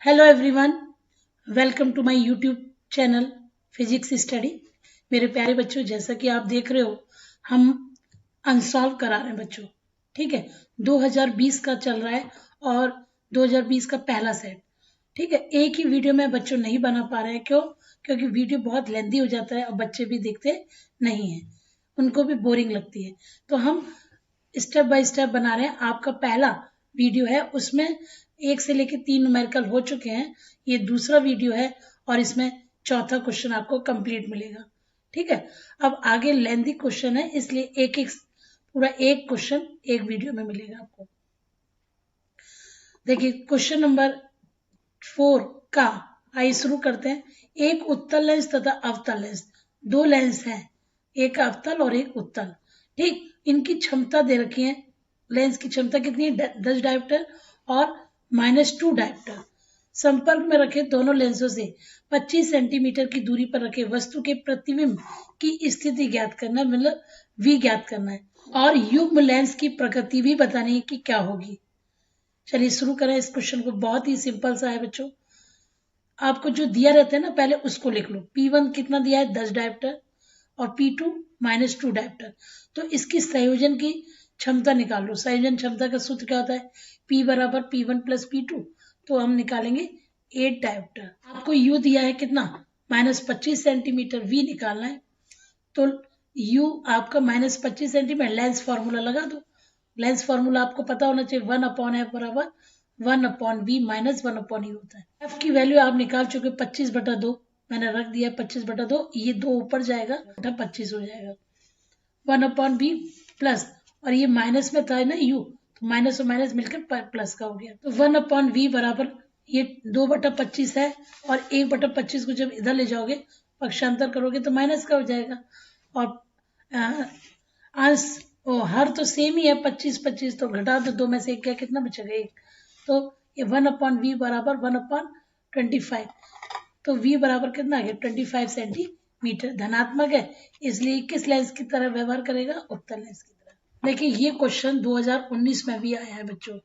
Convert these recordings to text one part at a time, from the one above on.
Hello everyone, welcome to my YouTube channel physics study. मेरे प्यारे बच्चों, जैसा कि आप देख रहे हो हम अनसॉल्व करा रहे हैं बच्चों। ठीक है, 2020 का चल रहा है और 2020 का पहला सेट। ठीक है, एक ही वीडियो में बच्चों नहीं बना पा रहे हैं। क्यों? क्योंकि वीडियो बहुत लेंदी हो जाता है और बच्चे भी देखते नहीं हैं, उनको भी बोरिंग लगती है। तो हम स्टेप बाय स्टेप बना रहे हैं। आपका पहला वीडियो है, उसमें 1 से लेकर 3 न्यूमेरिकल हो चुके हैं। ये दूसरा वीडियो है और इसमें चौथा क्वेश्चन आपको कंप्लीट मिलेगा। ठीक है, अब आगे लेंथी क्वेश्चन है, इसलिए एक एक पूरा एक क्वेश्चन एक वीडियो में मिलेगा आपको। देखिए क्वेश्चन नंबर 4 का आइए शुरू करते हैं। एक उत्तल लेंस तथा अवतल लेंस, दो लेंस हैं, एक अवतल और एक उत्तल। ठीक, इनकी क्षमता दे रखी है। लेंस की क्षमता कितनी है? 10 डायोप्टर और -2 डायोप्टर। संपर्क में रखे दोनों लेंसों से 25 सेंटीमीटर की दूरी पर रखे वस्तु के प्रतिबिंब की स्थिति ज्ञात करना, मतलब V ज्ञात करना है, और युग्म लेंस की प्रकृति भी बतानी है कि क्या होगी। चलिए शुरू करें इस क्वेश्चन को। बहुत ही सिंपल सा है बच्चों। आपको जो दिया रहता है ना, पहले उसको लिख लो। P1 कितना दिया है? 10 डायोप्टर और P2 -2 डायोप्टर। तो इसकी संयोजन की क्षमता निकाल लो। संयोजन क्षमता का सूत्र क्या होता है? P बराबर P1 प्लस P2। तो हम निकालेंगे 8 डायोप्टर। आपको U दिया है कितना? -25 सेंटीमीटर। V निकालना है तो U आपका -25 सेंटीमीटर। लेंस फॉर्मूला लगा दो। लेंस फॉर्मूला आपको पता होना चाहिए, 1/f बराबर 1/v माइनस 1/u होता है। F की वैल्यू आप निकाल चुके 25/2 मैंने रख दिया। 25/2, ये 2 ऊपर जाएगा, 25 हो जाएगा। 1/v प्लस, और ये माइनस में था ना u, तो माइनस और माइनस मिलकर प्लस का हो गया। तो 1/v बराबर ये 2/25 है, और 1/25 को जब इधर ले जाओगे पक्षांतर करोगे तो माइनस का हो जाएगा। और अंश हर तो सेम ही है, 25 तो घटा दो, 2 में से 1 क्या, कितना बचेगा? 1। तो ये 1/v बराबर 1/25। तो v बराबर कितना आ गया? 25 सेंटीमीटर। धनात्मक है, इसलिए किस लेंस की तरह व्यवहार करेगा? उत्तल लेंस की तरह। देखिए ये क्वेश्चन 2019 में भी आया है बच्चों,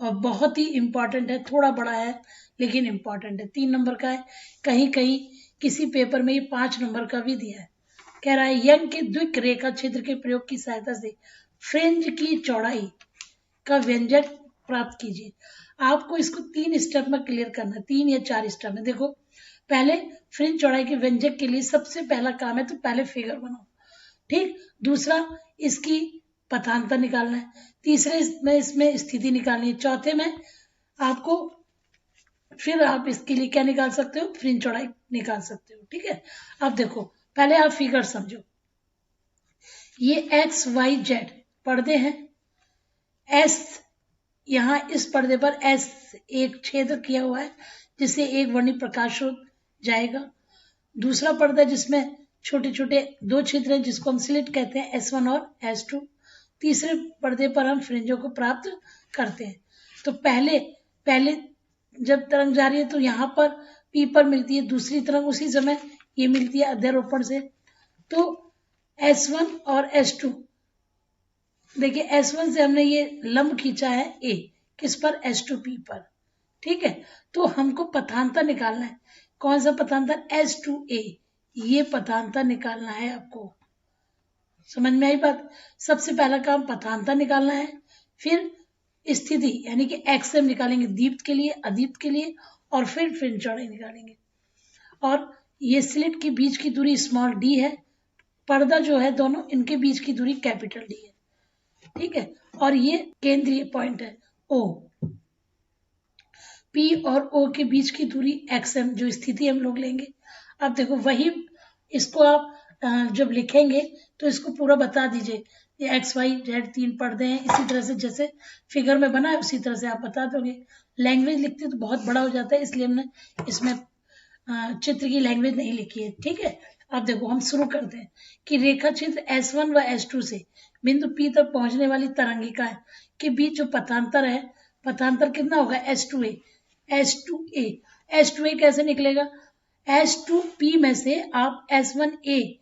और बहुत ही इंपॉर्टेंट है। थोड़ा बड़ा है लेकिन इंपॉर्टेंट है। 3 नंबर का है, कहीं कहीं किसी पेपर में ये 5 नंबर का भी दिया है। कह रहा है यंग के द्विक रेखा क्षेत्र के प्रयोग की सहायता से फ्रिंज की चौड़ाई का व्यंजक प्राप्त कीजिए। आपको इसको 3 स्टेप में क्लियर करना है, 3 या 4 स्टेप में। देखो, पहले फ्रिंज चौड़ाई के व्यंजक के लिए सबसे पहला काम है तो पहले फिगर बनाओ। ठीक, दूसरा इसकी पथांतर निकालना है, तीसरे में इसमें स्थिति निकालनी है, चौथे में आपको फिर आप इसके लिए क्या निकाल सकते हो? फ्रिंज चौड़ाई निकाल सकते हो। ठीक है, अब देखो पहले आप फिगर समझो। ये XYZ पर्दे हैं। S यहाँ इस पर्दे पर S एक छेद किया हुआ है, जिससे एक वर्णी प्रकाश हो जाएगा। दूसरा पर्दा जिसमें छोटे छोटे 2 छिद्र हैं, जिसको हम स्लिट कहते हैं, S1 और S2। तीसरे पर्दे पर हम फ्रिंजों को प्राप्त करते हैं। तो पहले जब तरंग जा रही है तो यहाँ पर P पर मिलती है, दूसरी तरंग उसी समय ये मिलती है अध्यारोपण से। तो S1 और S2, देखिए S1 से हमने ये लंब खींचा है A, किस पर? S2P पर। ठीक है, तो हमको पथांतर निकालना है। कौन सा पथांतर? S2A, ये पथांतर निकालना है आपको। समझ में आई बात? सबसे पहला काम पथांतर निकालना है, फिर स्थिति यानी कि XM निकालेंगे दीप्त के लिए, अदीप्त के लिए, और फिर फ्रिंज चौड़ाई निकालेंगे। और ये स्लिट के बीच की दूरी स्मॉल d है, पर्दा जो है दोनों इनके बीच की दूरी कैपिटल D है। ठीक है, और ये केंद्रीय पॉइंट है O। P और O के बीच की दूरी XM, जो स्थिति हम लोग लेंगे। अब देखो वही इसको आप जब लिखेंगे तो इसको पूरा बता दीजिए। ये XYZ 3 पर्दे हैं, इसी तरह से जैसे फिगर में बना है उसी तरह से आप बता दोगे। लैंग्वेज लिखते तो बहुत बड़ा हो जाता है, इसलिए हमने इसमें चित्र की लैंग्वेज नहीं लिखी है। ठीक है, अब देखो हम शुरू करते हैं कि रेखा चित्र S1 व S2 से बिंदु P तक पहुंचने वाली तरंगिका के बीच जो पथांतर है, पथांतर कितना होगा? S2A। S2A कैसे निकलेगा? S2P में से आप S1P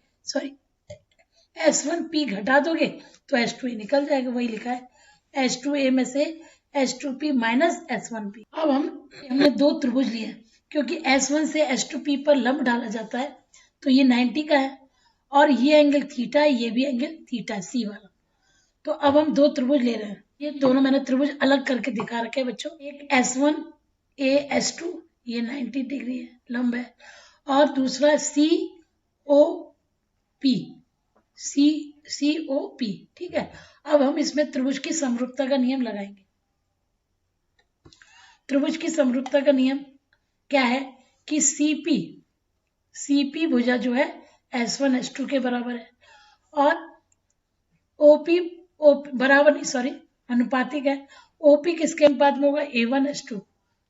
घटा दोगे तो S2A निकल जाएगा। वही लिखा है, S2A में से H2P माइनस S1P। अब हमने दो त्रिभुज लिए क्योंकि S1 से H2P पर लंब डाला जाता है तो ये 90 का है और ये एंगल थीटा है, ये भी एंगल थीटा है C वाला। तो अब हम दो त्रिभुज ले रहे हैं। ये दोनों मैंने त्रिभुज अलग करके दिखा रखे हैं बच्चों। एक S1 AS2 ये 90 डिग्री है, लंब है, और दूसरा COP, ठीक है। अब हम इसमें त्रिभुज की समरूपता का नियम लगाएंगे। त्रिभुज की समरूपता का नियम क्या है कि CP भुजा जो है S1 S2 के बराबर है और OP बराबर नहीं, सॉरी, अनुपातिक है। OP किसके अनुपात में होगा? A1 S2,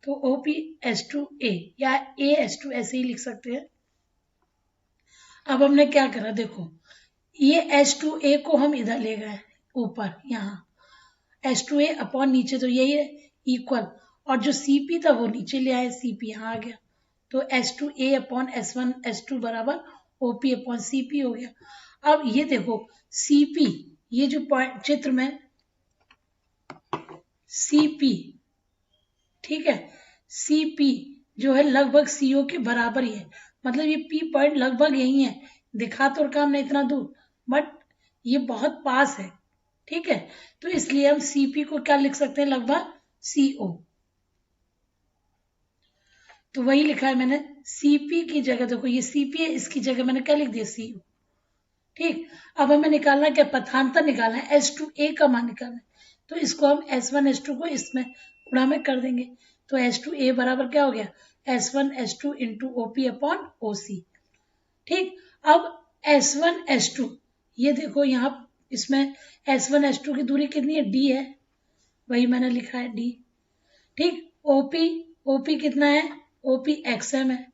तो OP S2A या AS2 ऐसे ही लिख सकते हैं। अब हमने क्या करा, देखो ये H2A को हम इधर ले गए ऊपर, यहाँ H2A अपॉन नीचे तो यही है इक्वल, और जो CP था वो नीचे ले आए, CP यहाँ आ गया, तो H2A अपॉन S1 S2 बराबर OP अपॉन CP हो गया। अब ये देखो CP, ये जो पॉइंट चित्र में CP, ठीक है, CP जो है लगभग CO के बराबर ही है, मतलब ये P पॉइंट लगभग यही है, दिखा तो रखा हमने इतना दूर, बट ये बहुत पास है, ठीक है। तो इसलिए हम CP को क्या लिख सकते हैं? लगभग CO। तो वही लिखा है मैंने, CP की जगह देखो ये CP है, इसकी जगह मैंने क्या लिख दिया? CO, ठीक। अब हमें निकालना क्या? पथांतर निकालना है, H2A का मान निकालना है, तो इसको हम S1 S2 को इसमें गुणा में कर देंगे, तो H2A बराबर क्या हो गया? S1 S2 into OP upon OC, ठीक। अब S1 S2 ये देखो यहाँ इसमें S1 S2 की दूरी कितनी है? D है, वही मैंने लिखा है D, ठीक। OP कितना है? OP XM है,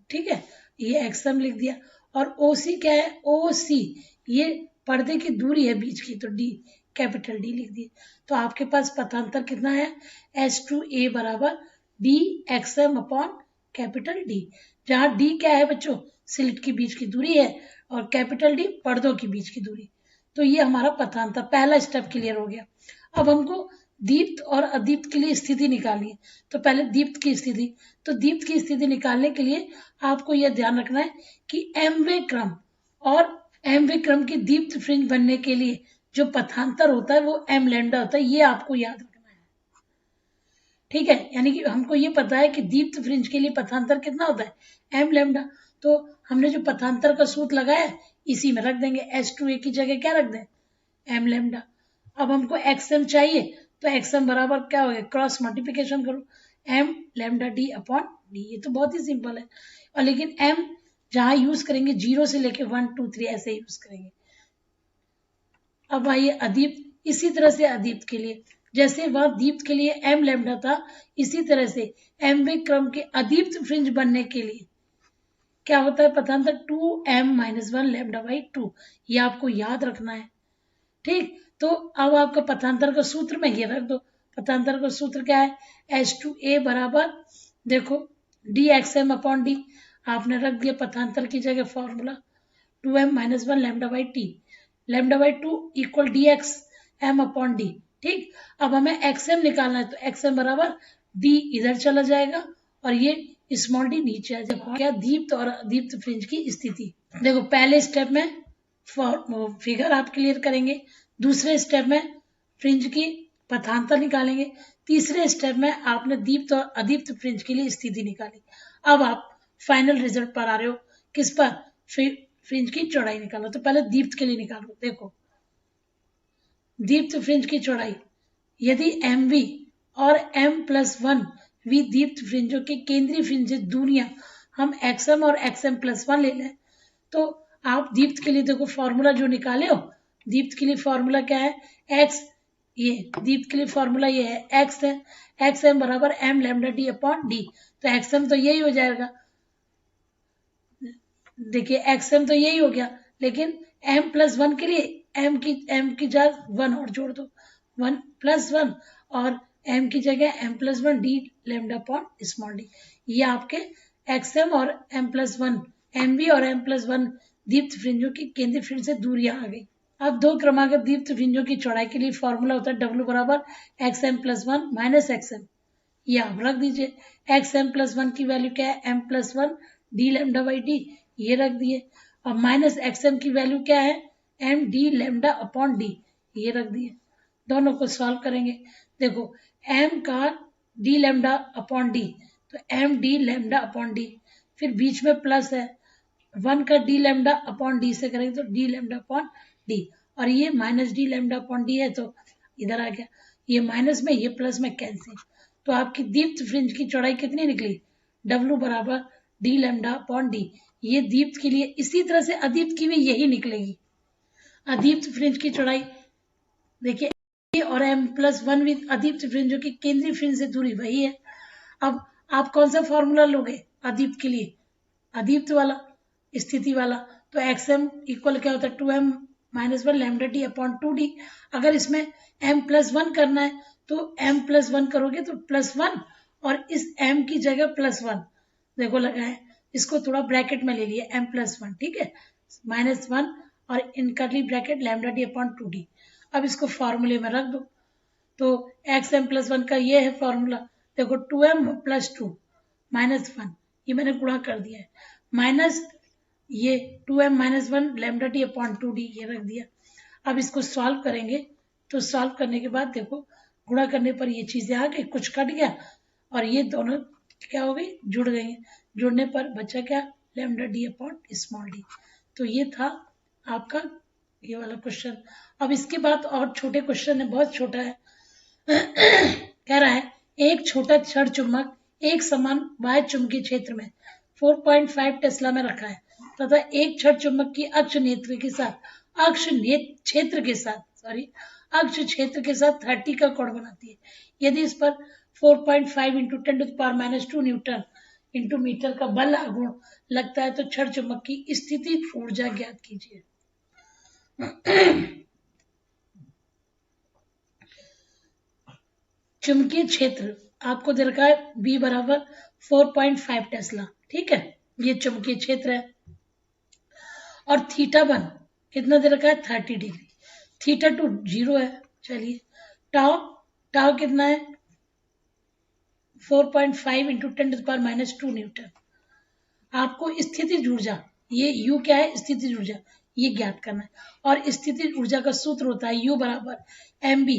ठीक है, ये XM लिख दिया। और OC क्या है? OC ये पर्दे की दूरी है बीच की, तो D, कैपिटल D लिख दिए। तो आपके पास पथांतर कितना है? H2A बराबर D XM upon capital D, जहां D क्या है बच्चों? स्लिट के बीच की दूरी है, और कैपिटल D पर्दों के बीच की दूरी। तो ये हमारा पथांतर, पहला स्टेप क्लियर हो गया। अब हमको दीप्त और अदीप्त के लिए स्थिति निकालनी है, तो पहले दीप्त की स्थिति। तो दीप्त की स्थिति निकालने के लिए आपको यह ध्यान रखना है कि mवे क्रम और mवे क्रम की दीप्त फ्रिंज बनने के लिए जो पथांतर होता है वो m लैम्डा होता है, ये आपको याद रखना है, ठीक है। यानी कि हमको ये पता है कि दीप्त फ्रिंज के लिए पथांतर कितना होता है? m lambda. तो हमने जो पथांतर का सूत्र लगाया है इसी में रख देंगे, H2A की जगह क्या रख दें? m lambda. अब हमको XM चाहिए, तो XM बराबर क्या हो गया? क्रॉस मल्टीप्लिकेशन करो, m lambda D upon D, ये तो बहुत ही सिंपल है। और लेकिन m जहां यूज करेंगे 0 से लेके 1 2 3 ऐसे यूज करेंगे। अब आइए अदीप्त, इसी तरह से अदीप्त के लिए, जैसे वह दीप्त के लिए m लैम्डा था, इसी तरह से mवे क्रम के अदीप्त फ्रिंज बनने के लिए क्या होता है? पथांतर 2m माइनस 1 लैम्डा बाई 2, ये आपको याद रखना है, ठीक। तो अब आपका पथांतर का सूत्र में ये रख दो, पथांतर का सूत्र क्या है? H2A बराबर देखो DXM अपॉन D, आपने रख दिया पथांतर की जगह formula 2m minus 1 lambda by T, lambda by 2 equal DXM upon D, ठीक। अब हमें XM निकालना है, तो XM बराबर D इधर चला जाएगा और ये स्मॉल d नीचे आ जाएगा। क्या? दीप्त और अदीप्त फ्रिंज की स्थिति। देखो पहले स्टेप में फिगर आप क्लियर करेंगे, दूसरे स्टेप में फ्रिंज की पथांतर निकालेंगे, तीसरे स्टेप में आपने दीप्त और अदीप्त फ्रिंज के लिए स्थिति निकाली। अब आप फाइनल रिजल्ट पर आ रहे हो, किस पर? फ्रिंज की चौड़ाई निकालो। तो पहले दीप्त के लिए निकालो, देखो दीप्त फ्रिंज की चौड़ाई, यदि MV और M+1 वी दीप्त फ्रिंजों के केंद्रीय फ्रिंज दूरियां हम XM और XM+1 ले लें, तो आप दीप्त के लिए देखो फॉर्मूला जो निकाले हो, दीप्त के लिए फॉर्मूला क्या है? x, ये दीप्त के लिए फॉर्मूला ये है x है, XM बराबर m lambda D upon D, तो XM तो यही हो जाएगा, देखिए XM तो यही हो गया, लेकिन M+1 के लिए m की जगह 1 और जोड़ दो, 1+1, और m की जगह M+1 D lambda upon small d, ये आपके XM और M+1 MV और M+1 दीप्त फ्रिंजों की केंद्रीय फ्रिंज से दूरियां आ गई। अब दो क्रमागत दीप्त फ्रिंजों की चौड़ाई के लिए फॉर्मूला होता है W बराबर XM+1 माइनस XM। ये आप रख दीजिए। XM+1 की वैल्यू क्या है, M+1 d lambda by D, ये रख दिए। और माइनस XM की वैल्यू क्या है, M d lambda upon D, ये रख दिए। दोनों को सॉल्व करेंगे। देखो M का d लैम्डा अपॉन डी, तो M d lambda upon D, फिर बीच में प्लस है, 1 का d लैम्डा अपॉन डी से करेंगे तो d लैम्डा अपॉन डी, और ये minus d lambda upon D है तो इधर आ गया, ये माइनस में ये प्लस में कैंसिल। तो आपकी दीप्त फ्रिंज की चौड़ाई कितनी निकली, W बराबर d लैम्डा अपॉन डी। ये दीप्त के लिए, इसी तरह से अदीप्त की भी यही निकलेगी। अदीप्त फ्रिंज की चौड़ाई देखिए, और M+1 विद अदीप्त फ्रिंजों की केंद्रीय फ्रिंज से दूरी वही है। अब आप कौन सा फॉर्मूला लोगे अदीप्त के लिए, अदीप्त वाला, स्थिति वाला। तो XM इक्वल क्या होता है, 2M-1 lambda D upon 2D। अगर इसमें M+1 करना है तो M+1 करोगे तो +1, और इस M की जगह +1 देखो लगा है, इसको थोड़ा ब्रैकेट में ले लिए M+1, ठीक है, -1 और इन करली bracket lambda D upon 2D। अब इसको फॉर्मूले में रख दो, तो XM+1 का ये है फॉर्मूला। देखो 2M+2 -1, ये मैंने गुणा कर दिया है, माइनस ये 2M-1 lambda D upon 2D, ये रख दिया। अब इसको सॉल्व करेंगे, तो सॉल्व करने के बाद देखो गुणा करने पर ये चीजें आ गई, कुछ कट गया और ये दोनों क्या हो गई, जुड़ गई। जुड़ने पर बचा क्या, lambda D upon small D. तो ये था आपका ये वाला क्वेश्चन। अब इसके बाद और छोटे क्वेश्चन है, बहुत छोटा है। कह रहा है एक छोटा क्षण चुंबक एक समान बाह्य चुंबकीय क्षेत्र में 4.5 टेस्ला में रखा है तथा एक क्षण चुंबक की अक्ष क्षेत्र के साथ 30 का कोण बनाती है। यदि इस पर 4.5 इंटू 10⁻² न्यूटन इंटू मीटर का बल आघूर्ण लगता है तो क्षण चुंबक की स्थिति ऊर्जा ज्ञात कीजिए। चुंबकीय क्षेत्र आपको दे रखा है B बराबर 4.5 टेस्ला, ठीक है, ये चुंबकीय क्षेत्र है। और θ1 कितना दे रखा है, 30 डिग्री। θ2 0 है। चलिए टाउ कितना है, 4.5 इंटू 10⁻² न्यूटन। आपको स्थितिज ऊर्जा, ये U क्या है, स्थितिज ऊर्जा, ये ज्ञात करना है। और स्थितिज ऊर्जा का सूत्र होता है U बराबर mb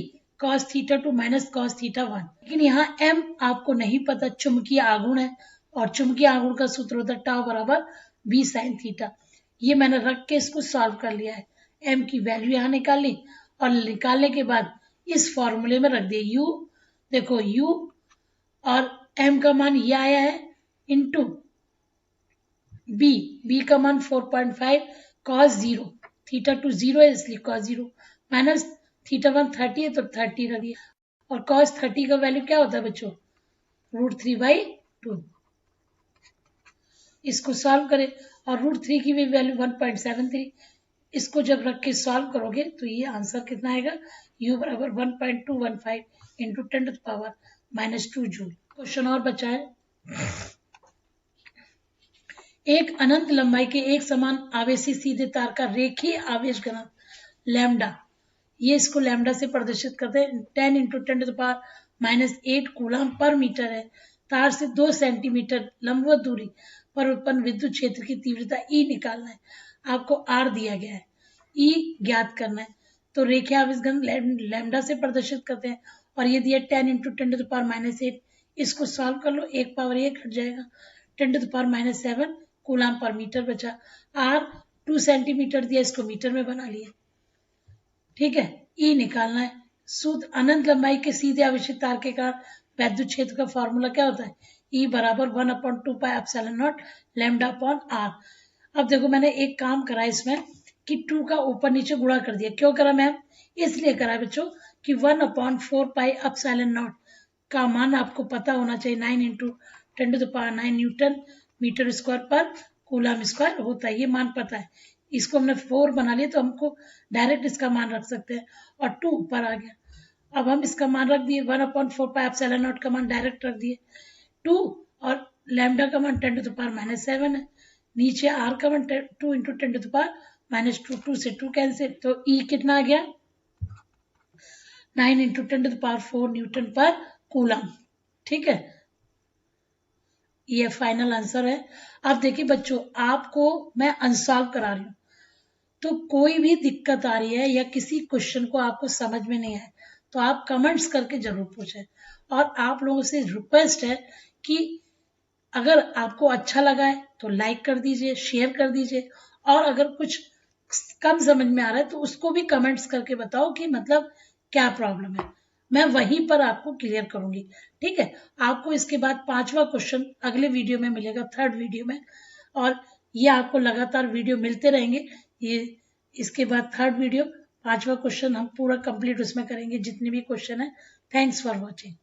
cos θ2 माइनस cos θ1। लेकिन यहाँ m आपको नहीं पता, चुंबकीय आघूर्ण है, और चुंबकीय आघूर्ण का सूत्र होता है टाउ बराबर b sin θ। ये मैंने रख के इसको सॉल्व कर लिया है, m की वैल्यू यहाँ निकाल ली, और निकालने के बाद इस फॉर्मूले में रख दिया U। देखो U और m का मान ये आया है, इंटू b का मान 4.5 cos 0, θ2 0 है इसलिए cos 0, माइनस θ1 30 है तो 30 रख दिया। और cos 30 का वैल्यू क्या होता है बच्चों, √3/2। इसको सॉल्व करें और √3 की भी वैल्यू 1.73। इसको जब रख के सॉल्व करोगे तो ये आंसर कितना आएगा, U बराबर 1.215 इंटू 10⁻² जूल। क्वेश्चन और बचा है, एक अनंत लंबाई के एक समान आवेशी सीधे तार का रेखीय आवेश घनत्व लैम्डा, ये इसको लैम्डा से प्रदर्शित करते हैं, 10 इंटू 10⁻⁸ कूलम पर मीटर है। तार से 2 सेंटीमीटर लंबवत दूरी पर उत्पन्न विद्युत क्षेत्र की तीव्रता E निकालना है। आपको R दिया गया है, E ज्ञात करना है। तो रेखीय आवेश घनत्व लैम्डा से प्रदर्शित करते हैं, और ये दिया 10 इंटू 10⁻⁸। इसको सॉल्व कर लो, 1 पावर 1 हट जाएगा, 10⁻⁷ कूलम पर मीटर बचा। R 2 सेंटीमीटर दिया, इसको मीटर में बना लिया, ठीक है। E निकालना है। सूत्र अनंत लंबाई के सीधे आवेशित तार के कारण वैद्युत क्षेत्र का फॉर्मूला क्या होता है, E बराबर 1/2πε0 लैम्डा अपॉन R। अब देखो मैंने एक काम करा इसमें कि 2 का ऊपर नीचे गुणा कर दिया। क्यों करा मैम, इसलिए करा बच्चों कि 1/4πε0 का मान आपको पता होना चाहिए, 9 इंटू 10⁹ न्यूटन मीटर स्क्वायर पर कूलम स्क्वायर होता है, ये मान पता है। इसको हमने 4 बना लिया तो हमको डायरेक्ट इसका मान रख सकते हैं, और 2 ऊपर आ गया। अब हम इसका मान रख दिए, 1/4πε0 का मान डायरेक्ट रख दिए, 2 और लैम्डा का मान 10⁻⁷ है, नीचे R का मान 2 इंटू 10⁻⁷ -2 से 2 कैंसिल, तो E कितना आ गया 9 × 10⁴ न्यूटन पर कूलम। ठीक है, ये फाइनल आंसर है। अब देखिए बच्चों, आपको मैं अनसॉल्व करा रही हूँ, तो कोई भी दिक्कत आ रही है या किसी क्वेश्चन को आपको समझ में नहीं आए तो आप कमेंट्स करके जरूर पूछें। और आप लोगों से रिक्वेस्ट है कि अगर आपको अच्छा लगा है तो लाइक कर दीजिए, शेयर कर दीजिए, और अगर कुछ कम समझ में आ रहा है तो उसको भी कमेंट्स करके बताओ कि मतलब क्या प्रॉब्लम है, मैं वहीं पर आपको क्लियर करूंगी। ठीक है, आपको इसके बाद 5वां क्वेश्चन अगले वीडियो में मिलेगा, 3rd वीडियो में, और ये आपको लगातार वीडियो मिलते रहेंगे। ये इसके बाद 3rd वीडियो, 5वां क्वेश्चन हम पूरा कंप्लीट उसमें करेंगे, जितने भी क्वेश्चन है। Thanks for watching.